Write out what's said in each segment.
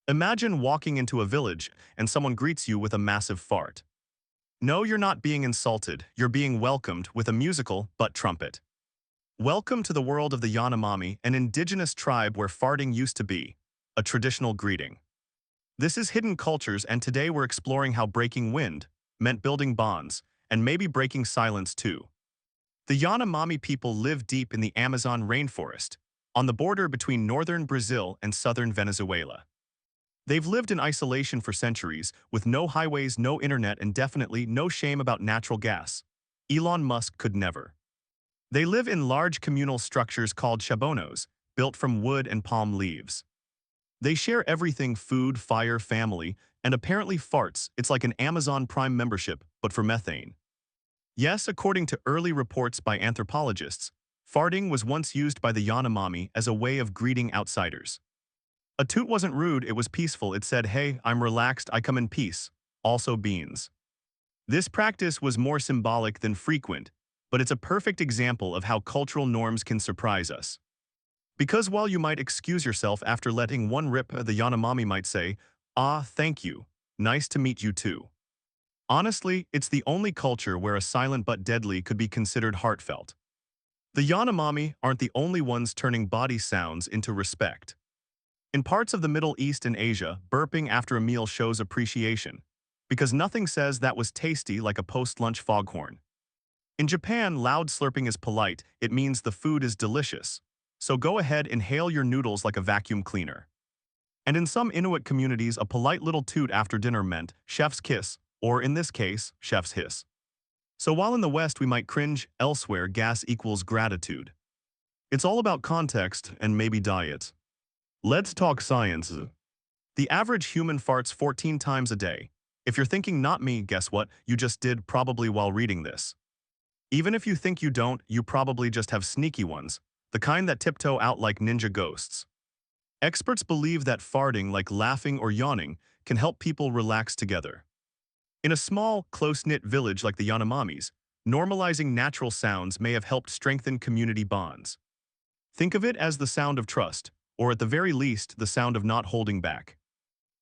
Imagine walking into a village and someone greets you with a massive fart. No, you're not being insulted, you're being welcomed with a musical butt trumpet. Welcome to the world of the Yanomami, an indigenous tribe where farting used to be a traditional greeting. This is Hidden Cultures, and today we're exploring how breaking wind meant building bonds, and maybe breaking silence too. The Yanomami people live deep in the Amazon rainforest, on the border between northern Brazil and southern Venezuela. They've lived in isolation for centuries, with no highways, no internet, and definitely no shame about natural gas. Elon Musk could never. They live in large communal structures called chabonos, built from wood and palm leaves. They share everything: food, fire, family, and apparently farts. It's like an Amazon Prime membership, but for methane. Yes, according to early reports by anthropologists, farting was once used by the Yanomami as a way of greeting outsiders. A toot wasn't rude, it was peaceful. It said, "Hey, I'm relaxed, I come in peace." Also beans. This practice was more symbolic than frequent, but it's a perfect example of how cultural norms can surprise us. Because while you might excuse yourself after letting one rip, the Yanomami might say, "Ah, thank you. Nice to meet you too." Honestly, it's the only culture where a silent but deadly could be considered heartfelt. The Yanomami aren't the only ones turning body sounds into respect. In parts of the Middle East and Asia, burping after a meal shows appreciation, because nothing says "that was tasty" like a post-lunch foghorn. In Japan, loud slurping is polite. It means the food is delicious. So go ahead, inhale your noodles like a vacuum cleaner. And in some Inuit communities, a polite little toot after dinner meant chef's kiss, or in this case, chef's hiss. So while in the West we might cringe, elsewhere gas equals gratitude. It's all about context and maybe diet. Let's talk science. The average human farts 14 times a day. If you're thinking not me, guess what? You just did, probably while reading this. Even if you think you don't, you probably just have sneaky ones, the kind that tiptoe out like ninja ghosts. Experts believe that farting, like laughing or yawning, can help people relax together. In a small, close-knit village like the Yanomamis, normalizing natural sounds may have helped strengthen community bonds. Think of it as the sound of trust, or at the very least, the sound of not holding back.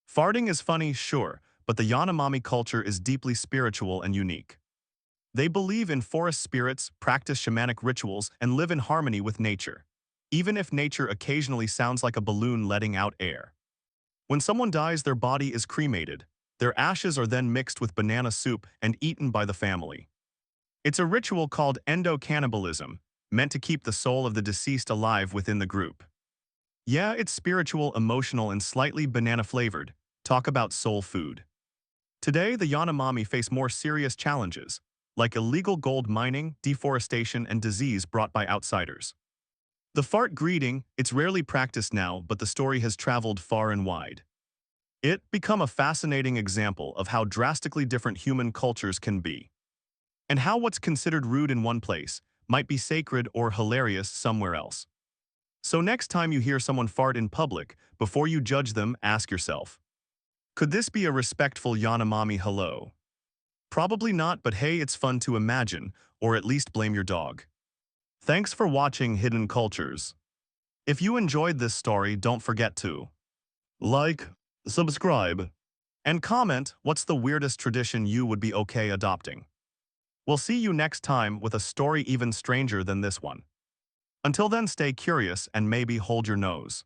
Farting is funny, sure, but the Yanomami culture is deeply spiritual and unique. They believe in forest spirits, practice shamanic rituals, and live in harmony with nature, even if nature occasionally sounds like a balloon letting out air. When someone dies, their body is cremated. Their ashes are then mixed with banana soup and eaten by the family. It's a ritual called endo-cannibalism, meant to keep the soul of the deceased alive within the group. Yeah, it's spiritual, emotional, and slightly banana-flavored. Talk about soul food. Today, the Yanomami face more serious challenges, like illegal gold mining, deforestation, and disease brought by outsiders. The fart greeting, it's rarely practiced now, but the story has traveled far and wide. It become a fascinating example of how drastically different human cultures can be, and how what's considered rude in one place might be sacred or hilarious somewhere else. So next time you hear someone fart in public, before you judge them, ask yourself, could this be a respectful Yanomami hello? Probably not, but hey, it's fun to imagine, or at least blame your dog. Thanks for watching Hidden Cultures. If you enjoyed this story, don't forget to like, subscribe, and comment what's the weirdest tradition you would be okay adopting. We'll see you next time with a story even stranger than this one. Until then, stay curious and maybe hold your nose.